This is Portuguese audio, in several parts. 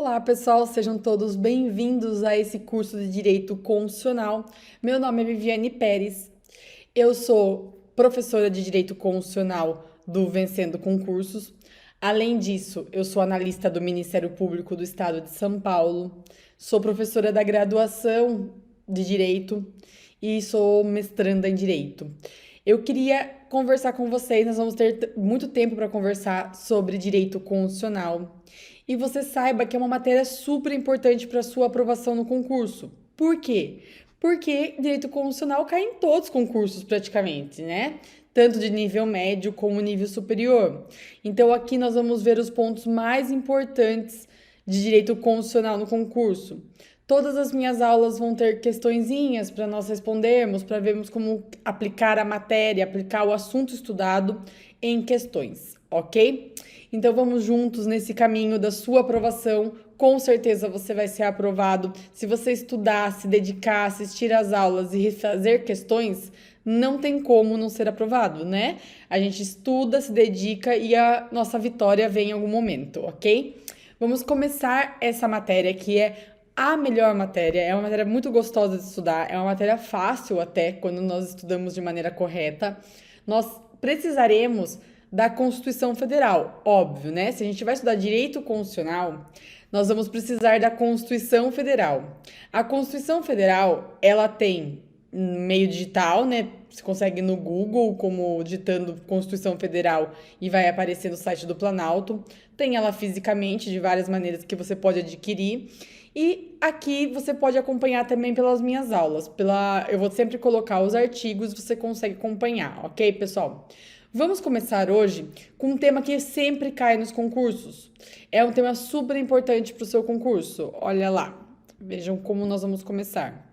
Olá, pessoal, sejam todos bem-vindos a esse curso de Direito Constitucional. Meu nome é Viviane Pérez, eu sou professora de Direito Constitucional do Vencendo Concursos. Além disso, eu sou analista do Ministério Público do Estado de São Paulo, sou professora da graduação de Direito e sou mestranda em Direito. Eu queria conversar com vocês, nós vamos ter muito tempo para conversar sobre direito constitucional. E você saiba que é uma matéria super importante para a sua aprovação no concurso. Por quê? Porque direito constitucional cai em todos os concursos praticamente, né? Tanto de nível médio como nível superior. Então aqui nós vamos ver os pontos mais importantes de direito constitucional no concurso. Todas as minhas aulas vão ter questõezinhas para nós respondermos, para vermos como aplicar a matéria, aplicar o assunto estudado em questões, ok? Então vamos juntos nesse caminho da sua aprovação. Com certeza você vai ser aprovado. Se você estudar, se dedicar, assistir às aulas e refazer questões, não tem como não ser aprovado, né? A gente estuda, se dedica e a nossa vitória vem em algum momento, ok? Vamos começar essa matéria que é a melhor matéria, é uma matéria muito gostosa de estudar, é uma matéria fácil até quando nós estudamos de maneira correta. Nós precisaremos da Constituição Federal, óbvio, né? Se a gente vai estudar direito constitucional, nós vamos precisar da Constituição Federal. A Constituição Federal, ela tem meio digital, né? Você consegue no Google, como digitando Constituição Federal e vai aparecer no site do Planalto. Tem ela fisicamente, de várias maneiras que você pode adquirir. E aqui você pode acompanhar também pelas minhas aulas. Eu vou sempre colocar os artigos, você consegue acompanhar, ok, pessoal? Vamos começar hoje com um tema que sempre cai nos concursos. É um tema super importante para o seu concurso. Olha lá, vejam como nós vamos começar.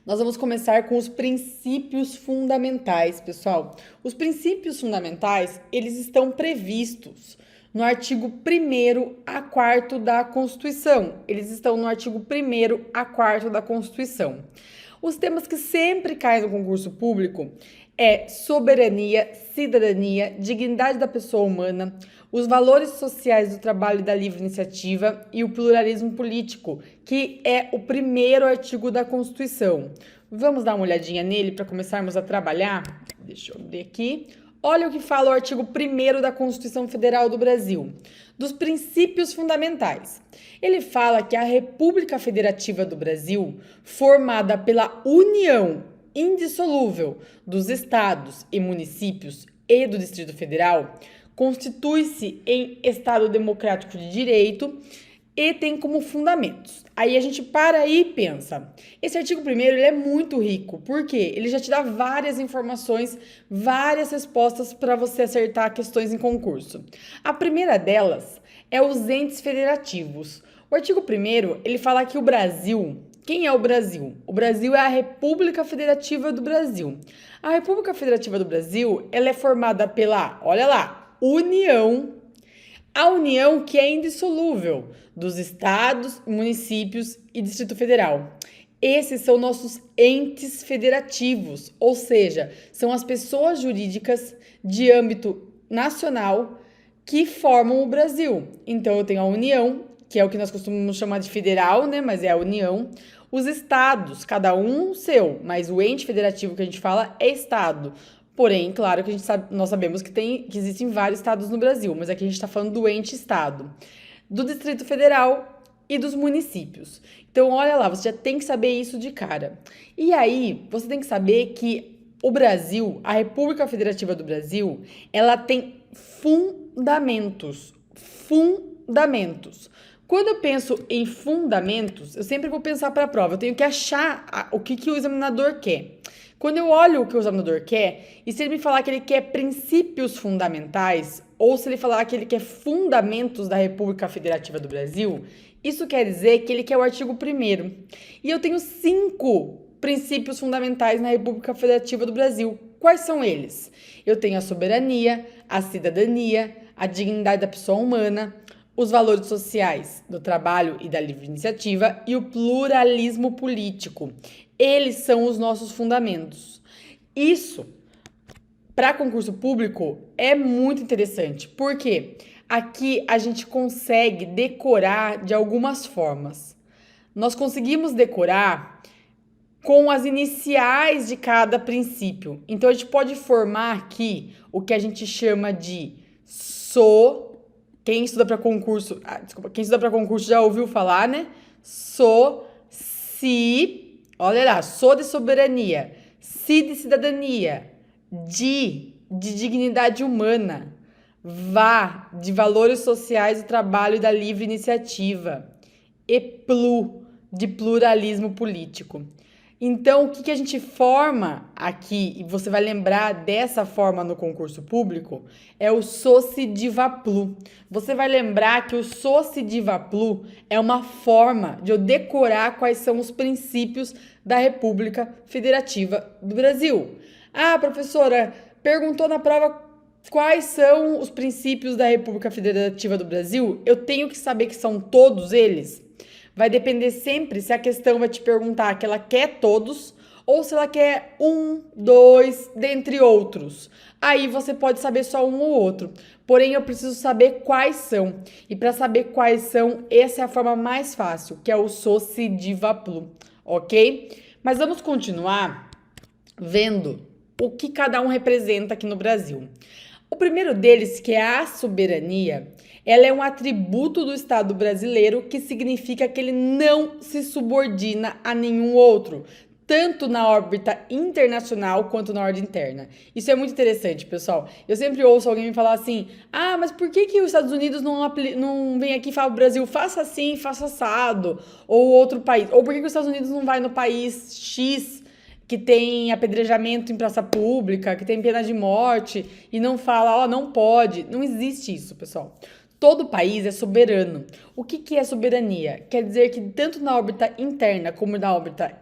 Nós vamos começar com os princípios fundamentais, pessoal. Os princípios fundamentais, eles estão previstos no artigo 1º a 4º da Constituição. Eles estão no artigo 1º a 4º da Constituição. Os temas que sempre caem no concurso público é soberania, cidadania, dignidade da pessoa humana, os valores sociais do trabalho e da livre iniciativa e o pluralismo político, que é o 1º artigo da Constituição. Vamos dar uma olhadinha nele para começarmos a trabalhar? Deixa eu abrir aqui. Olha o que fala o artigo 1º da Constituição Federal do Brasil, dos princípios fundamentais. Ele fala que a República Federativa do Brasil, formada pela união indissolúvel dos estados e municípios e do Distrito Federal, constitui-se em Estado democrático de direito e tem como fundamentos. Aí a gente para aí e pensa. Esse artigo 1º ele é muito rico, porque ele já te dá várias informações, várias respostas para você acertar questões em concurso. A primeira delas é os entes federativos. O artigo 1º ele fala que o Brasil, quem é o Brasil? O Brasil é a República Federativa do Brasil. A República Federativa do Brasil, ela é formada pela, olha lá, a união que é indissolúvel dos estados, municípios e Distrito Federal. Esses são nossos entes federativos, ou seja, são as pessoas jurídicas de âmbito nacional que formam o Brasil. Então, eu tenho a União, que é o que nós costumamos chamar de federal, né? Mas é a União. Os estados, cada um seu, mas o ente federativo que a gente fala é estado. Porém, claro que nós sabemos que existem vários estados no Brasil, mas aqui a gente está falando do ente estado, do Distrito Federal e dos municípios. Então, olha lá, você já tem que saber isso de cara. E aí, você tem que saber que o Brasil, a República Federativa do Brasil, ela tem fundamentos. Fundamentos. Quando eu penso em fundamentos, eu sempre vou pensar para a prova. Eu tenho que achar o que o examinador quer. Quando eu olho o que o examinador quer, e se ele me falar que ele quer princípios fundamentais, ou se ele falar que ele quer fundamentos da República Federativa do Brasil, isso quer dizer que ele quer o artigo 1º. E eu tenho 5 princípios fundamentais na República Federativa do Brasil. Quais são eles? Eu tenho a soberania, a cidadania, a dignidade da pessoa humana, os valores sociais do trabalho e da livre iniciativa e o pluralismo político. Eles são os nossos fundamentos. Isso, para concurso público, é muito interessante. Por quê? Aqui a gente consegue decorar de algumas formas. Nós conseguimos decorar com as iniciais de cada princípio. Então, a gente pode formar aqui o que a gente chama de quem estuda para concurso, quem estuda para concurso já ouviu falar, né? Olha lá, de soberania, de cidadania, de dignidade humana, de valores sociais do trabalho e da livre iniciativa, e de pluralismo político. Então, o que a gente forma aqui, e você vai lembrar dessa forma no concurso público, é o Soci-Diva-Plu. Você vai lembrar que o Soci-Diva-Plu é uma forma de eu decorar quais são os princípios da República Federativa do Brasil. Ah, professora, perguntou na prova quais são os princípios da República Federativa do Brasil? Eu tenho que saber que são todos eles? Vai depender sempre se a questão vai te perguntar que ela quer todos ou se ela quer um, dois, dentre outros. Aí você pode saber só um ou outro. Porém, eu preciso saber quais são. E para saber quais são, essa é a forma mais fácil, que é o Soci-Diva-Plu, ok? Mas vamos continuar vendo o que cada um representa aqui no Brasil. O primeiro deles, que é a soberania, ela é um atributo do Estado brasileiro que significa que ele não se subordina a nenhum outro, tanto na órbita internacional quanto na órbita interna. Isso é muito interessante, pessoal. Eu sempre ouço alguém me falar assim, mas por que os Estados Unidos não vem aqui e fala, Brasil, faça assim, faça assado, ou outro país? Ou por que os Estados Unidos não vai no país X, que tem apedrejamento em praça pública, que tem pena de morte, e não fala, não pode. Não existe isso, pessoal. Todo país é soberano. O que é soberania? Quer dizer que tanto na órbita interna como na órbita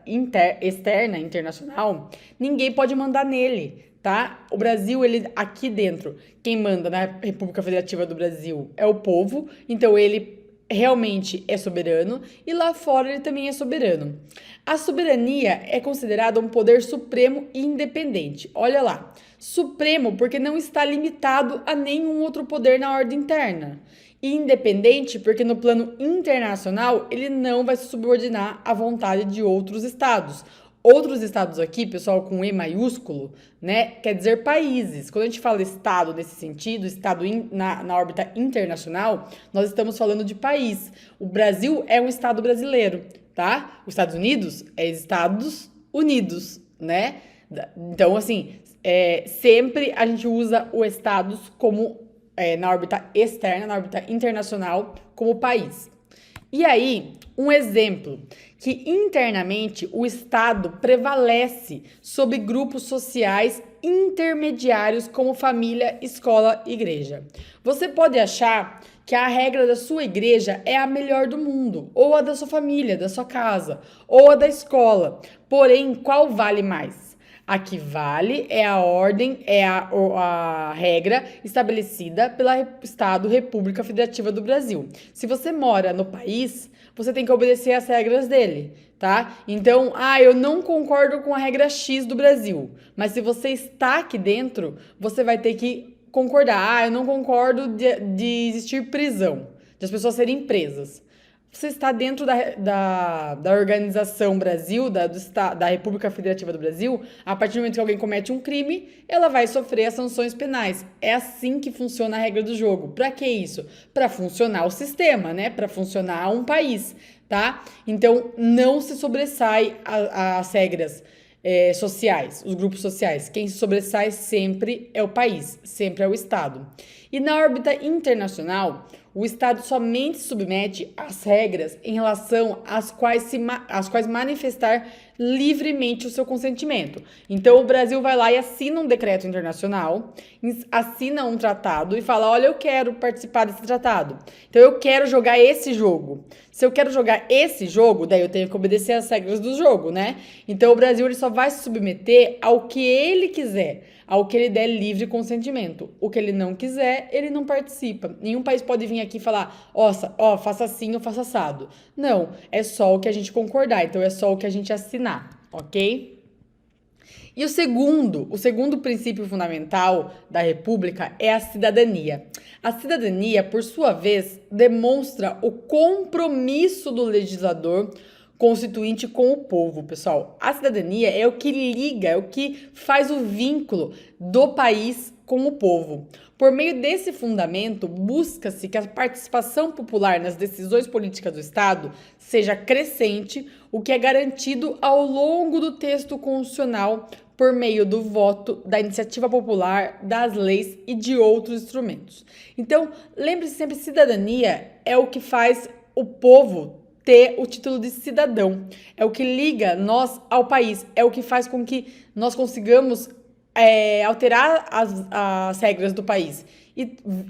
externa, internacional, ninguém pode mandar nele, tá? O Brasil, ele aqui dentro, quem manda na República Federativa do Brasil é o povo, então ele realmente é soberano, e lá fora ele também é soberano. A soberania é considerada um poder supremo e independente. Olha lá, supremo porque não está limitado a nenhum outro poder na ordem interna. E independente porque no plano internacional ele não vai se subordinar à vontade de outros estados. Outros estados aqui, pessoal, com E maiúsculo, né, quer dizer países. Quando a gente fala estado nesse sentido, estado na órbita internacional, nós estamos falando de país. O Brasil é um estado brasileiro, tá? Os Estados Unidos é Estados Unidos, né? Então, assim, sempre a gente usa o estados como, na órbita externa, na órbita internacional, como país. E aí, um exemplo, que internamente o Estado prevalece sobre grupos sociais intermediários como família, escola e igreja. Você pode achar que a regra da sua igreja é a melhor do mundo, ou a da sua família, da sua casa, ou a da escola. Porém, qual vale mais? A que vale é a ordem, é a regra estabelecida pela Estado República Federativa do Brasil. Se você mora no país, você tem que obedecer às regras dele, tá? Então, eu não concordo com a regra X do Brasil, mas se você está aqui dentro, você vai ter que concordar. Eu não concordo de existir prisão, de as pessoas serem presas. Você está dentro da Organização Brasil, da República Federativa do Brasil, a partir do momento que alguém comete um crime, ela vai sofrer as sanções penais. É assim que funciona a regra do jogo. Para que isso? Para funcionar o sistema, né? Para funcionar um país, tá? Então, não se sobressai as regras sociais, os grupos sociais. Quem se sobressai sempre é o país, sempre é o Estado. E na órbita internacional, o Estado somente submete às regras em relação às quais manifestar livremente o seu consentimento. Então, o Brasil vai lá e assina um decreto internacional, assina um tratado e fala, olha, eu quero participar desse tratado. Então, eu quero jogar esse jogo. Se eu quero jogar esse jogo, daí eu tenho que obedecer às regras do jogo, né? Então, o Brasil ele só vai se submeter ao que ele quiser, ao que ele der livre consentimento. O que ele não quiser, ele não participa. Nenhum país pode vir aqui e falar, faça assim ou faça assado. Não, é só o que a gente concordar, então é só o que a gente assinar, ok? E o segundo princípio fundamental da República é a cidadania. A cidadania, por sua vez, demonstra o compromisso do legislador constituinte com o povo, pessoal. A cidadania é o que liga, é o que faz o vínculo do país com o povo. Por meio desse fundamento, busca-se que a participação popular nas decisões políticas do Estado seja crescente, o que é garantido ao longo do texto constitucional por meio do voto, da iniciativa popular, das leis e de outros instrumentos. Então, lembre-se sempre, cidadania é o que faz o povo ter o título de cidadão. É o que liga nós ao país, é o que faz com que nós consigamos alterar as regras do país.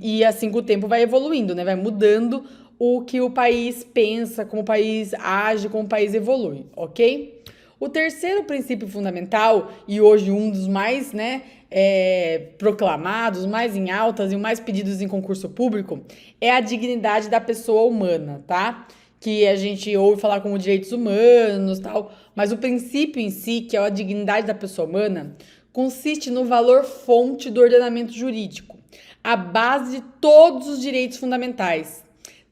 E assim com o tempo vai evoluindo, né? Vai mudando o que o país pensa, como o país age, como o país evolui, ok? O terceiro princípio fundamental, e hoje um dos mais proclamados, mais em altas e mais pedidos em concurso público, é a dignidade da pessoa humana, tá? Que a gente ouve falar como direitos humanos, tal, mas o princípio em si, que é a dignidade da pessoa humana, consiste no valor fonte do ordenamento jurídico, a base de todos os direitos fundamentais.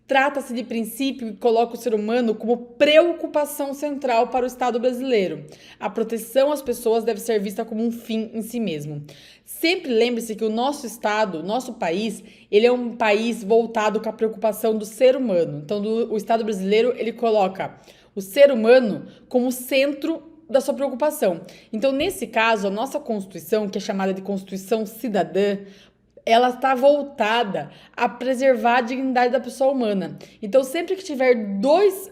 Trata-se de princípio que coloca o ser humano como preocupação central para o Estado brasileiro. A proteção às pessoas deve ser vista como um fim em si mesmo. Sempre lembre-se que o nosso Estado, o nosso país, ele é um país voltado com a preocupação do ser humano. Então, o Estado brasileiro, ele coloca o ser humano como centro da sua preocupação. Então, nesse caso, a nossa Constituição, que é chamada de Constituição Cidadã, ela está voltada a preservar a dignidade da pessoa humana. Então, sempre que tiver dois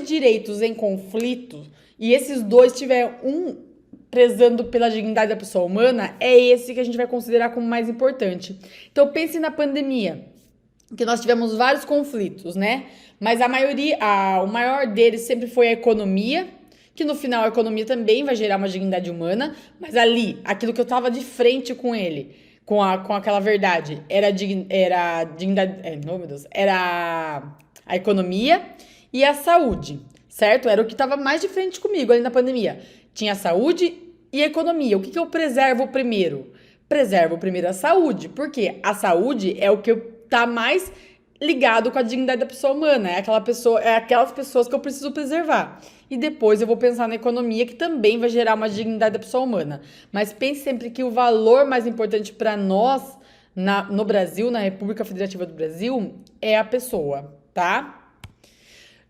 direitos em conflito e esses dois tiver um prezando pela dignidade da pessoa humana, é esse que a gente vai considerar como mais importante. Então, pense na pandemia, que nós tivemos vários conflitos, né? Mas o maior deles sempre foi a economia, que no final a economia também vai gerar uma dignidade humana, mas ali, aquilo que eu estava de frente com ele, com aquela verdade, era a economia e a saúde, certo? Era o que estava mais de frente comigo ali na pandemia. Tinha a saúde e a economia. O que eu preservo primeiro? Preservo primeiro a saúde, porque a saúde é o que está mais ligado com a dignidade da pessoa humana, aquelas pessoas que eu preciso preservar. E depois eu vou pensar na economia, que também vai gerar uma dignidade da pessoa humana. Mas pense sempre que o valor mais importante para nós, no Brasil, na República Federativa do Brasil, é a pessoa, tá?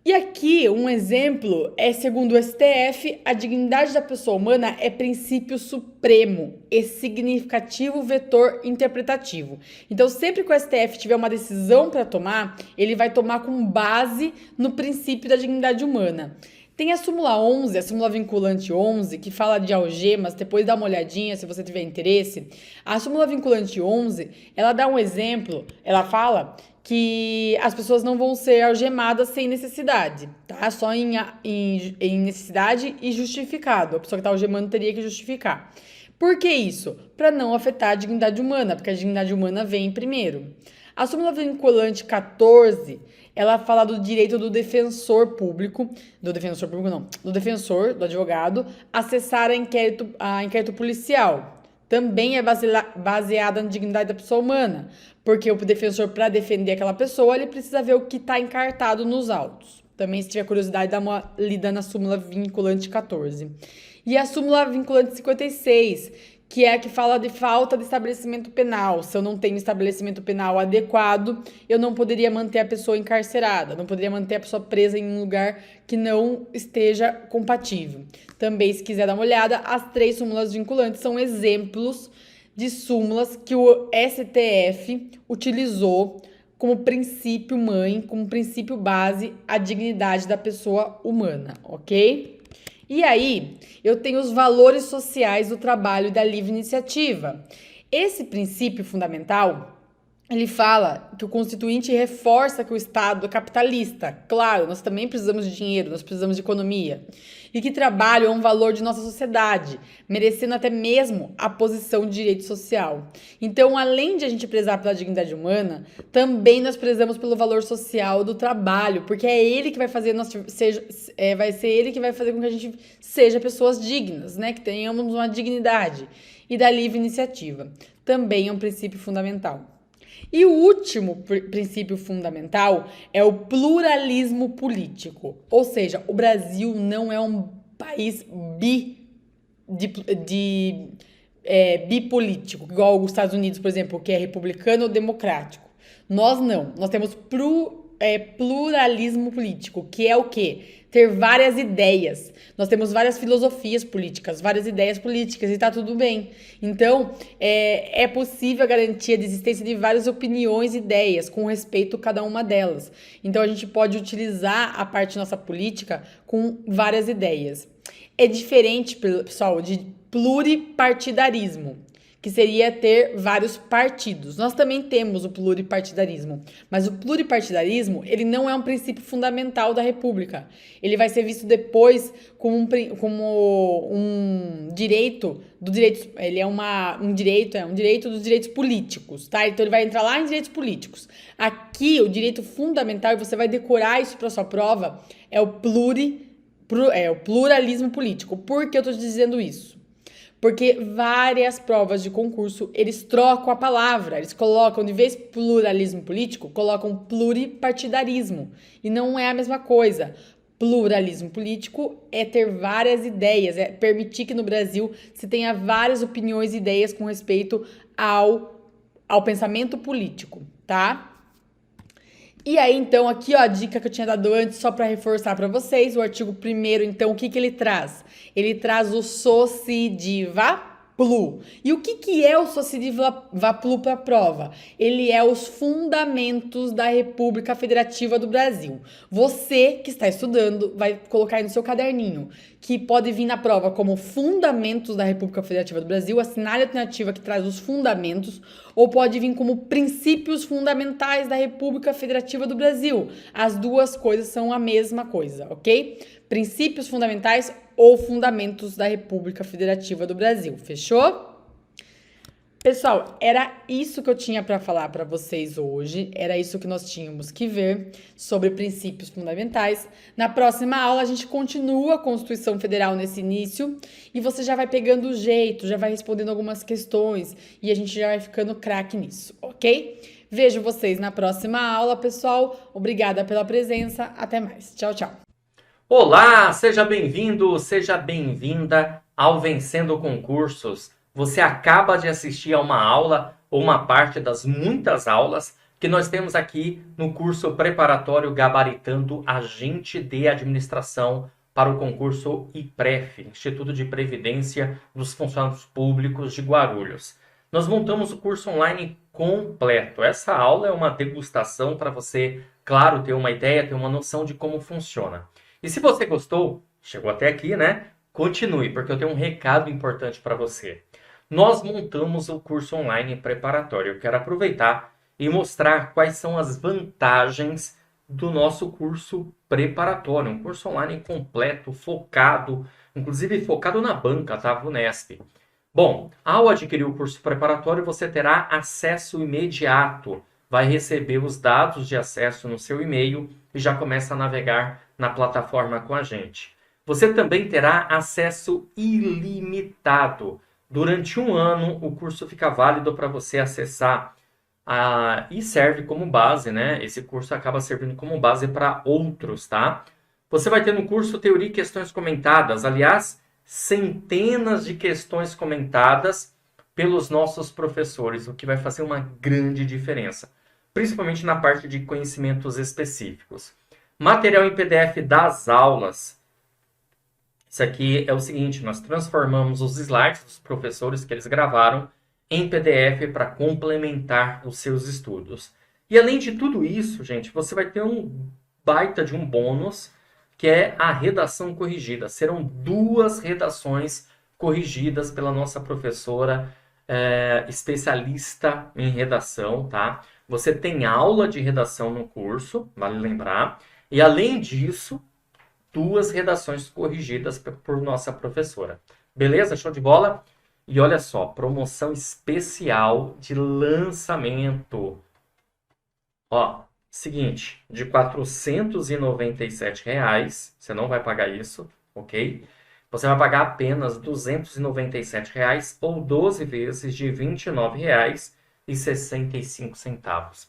E aqui, um exemplo é, segundo o STF, a dignidade da pessoa humana é princípio supremo e significativo vetor interpretativo. Então, sempre que o STF tiver uma decisão para tomar, ele vai tomar com base no princípio da dignidade humana. Tem a súmula 11, a súmula vinculante 11, que fala de algemas, depois dá uma olhadinha se você tiver interesse. A súmula vinculante 11, ela dá um exemplo, ela fala que as pessoas não vão ser algemadas sem necessidade, tá? Só em necessidade e justificado. A pessoa que está algemando teria que justificar. Por que isso? Para não afetar a dignidade humana, porque a dignidade humana vem primeiro. A súmula vinculante 14, ela fala do direito do defensor, do advogado, acessar a inquérito policial. Também é baseada na dignidade da pessoa humana, porque o defensor, para defender aquela pessoa, ele precisa ver o que está encartado nos autos. Também, se tiver curiosidade, dá uma lida na súmula vinculante 14. E a súmula vinculante 56, que é a que fala de falta de estabelecimento penal. Se eu não tenho estabelecimento penal adequado, eu não poderia manter a pessoa encarcerada, não poderia manter a pessoa presa em um lugar que não esteja compatível. Também, se quiser dar uma olhada, as 3 súmulas vinculantes são exemplos de súmulas que o STF utilizou como princípio mãe, como princípio base, a dignidade da pessoa humana, ok? E aí, eu tenho os valores sociais do trabalho e da livre iniciativa. Esse princípio fundamental, ele fala que o Constituinte reforça que o Estado é capitalista. Claro, nós também precisamos de dinheiro, nós precisamos de economia. E que trabalho é um valor de nossa sociedade, merecendo até mesmo a posição de direito social. Então, além de a gente prezar pela dignidade humana, também nós prezamos pelo valor social do trabalho, porque é ele que vai fazer vai ser ele que vai fazer com que a gente seja pessoas dignas, né? Que tenhamos uma dignidade e da livre iniciativa. Também é um princípio fundamental. E o último princípio fundamental é o pluralismo político. Ou seja, o Brasil não é um país bipolítico, igual os Estados Unidos, por exemplo, que é republicano ou democrático. Nós não. Nós temos pluralismo político, que é o quê? Ter várias ideias. Nós temos várias filosofias políticas, várias ideias políticas e tá tudo bem. Então, é possível a garantia de existência de várias opiniões e ideias, com respeito a cada uma delas. Então, a gente pode utilizar a parte nossa política com várias ideias. É diferente, pessoal, de pluripartidarismo, que seria ter vários partidos. Nós também temos o pluripartidarismo, mas o pluripartidarismo, ele não é um princípio fundamental da República. Ele vai ser visto depois como um direito do direito, ele é um direito dos direitos políticos, tá? Então ele vai entrar lá em direitos políticos. Aqui, o direito fundamental, e você vai decorar isso para sua prova, é o pluralismo político. Por que eu estou dizendo isso? Porque várias provas de concurso, eles trocam a palavra. Eles colocam, de vez pluralismo político, colocam pluripartidarismo. E não é a mesma coisa. Pluralismo político é ter várias ideias, é permitir que no Brasil se tenha várias opiniões e ideias com respeito ao pensamento político, tá? E aí, então, aqui, ó, a dica que eu tinha dado antes, só para reforçar para vocês, o artigo 1º, então, o que ele traz? Ele traz o Socidiva Plu. E o que é o Socidiva Plu para a prova? Ele é os fundamentos da República Federativa do Brasil. Você que está estudando vai colocar aí no seu caderninho, que pode vir na prova como fundamentos da República Federativa do Brasil, assinale a alternativa que traz os fundamentos, ou pode vir como princípios fundamentais da República Federativa do Brasil. As duas coisas são a mesma coisa, ok? Princípios fundamentais ou fundamentos da República Federativa do Brasil. Fechou? Pessoal, era isso que eu tinha para falar para vocês hoje. Era isso que nós tínhamos que ver sobre princípios fundamentais. Na próxima aula, a gente continua a Constituição Federal nesse início e você já vai pegando o jeito, já vai respondendo algumas questões e a gente já vai ficando craque nisso, ok? Vejo vocês na próxima aula, pessoal. Obrigada pela presença. Até mais. Tchau, tchau. Olá, seja bem-vindo, seja bem-vinda ao Vencendo Concursos. Você acaba de assistir a uma aula ou uma parte das muitas aulas que nós temos aqui no curso preparatório Gabaritando Agente de Administração para o concurso IPREF, Instituto de Previdência dos Funcionários Públicos de Guarulhos. Nós montamos o curso online completo. Essa aula é uma degustação para você, claro, ter uma ideia, ter uma noção de como funciona. E se você gostou, chegou até aqui, né? Continue, porque eu tenho um recado importante para você. Nós montamos o curso online preparatório. Eu quero aproveitar e mostrar quais são as vantagens do nosso curso preparatório. Um curso online completo, focado, inclusive focado na banca, tá? VUNESP. Bom, ao adquirir o curso preparatório, você terá acesso imediato. Vai receber os dados de acesso no seu e-mail e já começa a navegar na plataforma com a gente. Você também terá acesso ilimitado. Durante um ano, o curso fica válido para você acessar e serve como base, né? Esse curso acaba servindo como base para outros, tá? Você vai ter no curso Teoria e Questões Comentadas. Aliás, centenas de questões comentadas pelos nossos professores, o que vai fazer uma grande diferença, principalmente na parte de conhecimentos específicos. Material em PDF das aulas. Isso aqui é o seguinte, nós transformamos os slides dos professores que eles gravaram em PDF para complementar os seus estudos. E além de tudo isso, gente, você vai ter um baita de um bônus, que é a redação corrigida. Serão 2 redações corrigidas pela nossa professora especialista em redação, tá? Você tem aula de redação no curso, vale lembrar. E além disso, 2 redações corrigidas por nossa professora. Beleza? Show de bola? E olha só, promoção especial de lançamento. Ó, seguinte, de R$ 497, você não vai pagar isso, ok? Você vai pagar apenas R$ 297 ou 12 vezes de R$ 29,65.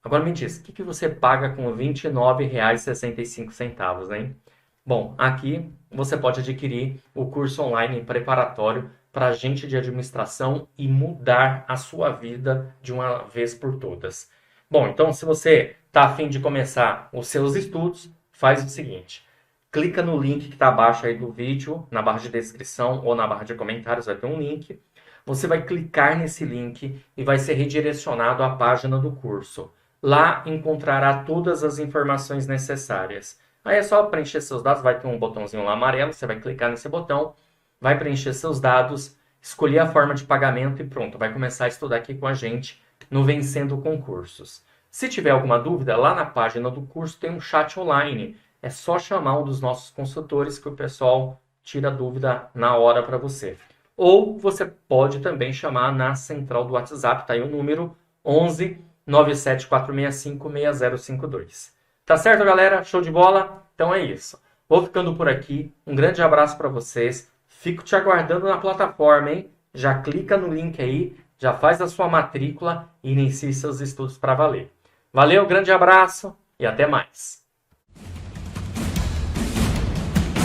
Agora me diz, o que você paga com R$ 29,65, hein? Bom, aqui você pode adquirir o curso online preparatório para agente de administração e mudar a sua vida de uma vez por todas. Bom, então se você está a fim de começar os seus estudos, faz o seguinte. Clica no link que está abaixo aí do vídeo, na barra de descrição ou na barra de comentários, vai ter um link. Você vai clicar nesse link e vai ser redirecionado à página do curso. Lá encontrará todas as informações necessárias. Aí é só preencher seus dados, vai ter um botãozinho lá amarelo, você vai clicar nesse botão, vai preencher seus dados, escolher a forma de pagamento e pronto, vai começar a estudar aqui com a gente no Vencendo Concursos. Se tiver alguma dúvida, lá na página do curso tem um chat online. É só chamar um dos nossos consultores que o pessoal tira a dúvida na hora para você. Ou você pode também chamar na central do WhatsApp, tá aí o número 11 97465 6052. Tá certo, galera? Show de bola? Então é isso. Vou ficando por aqui. Um grande abraço para vocês. Fico te aguardando na plataforma, hein? Já clica no link aí, já faz a sua matrícula e inicie seus estudos para valer. Valeu, grande abraço e até mais.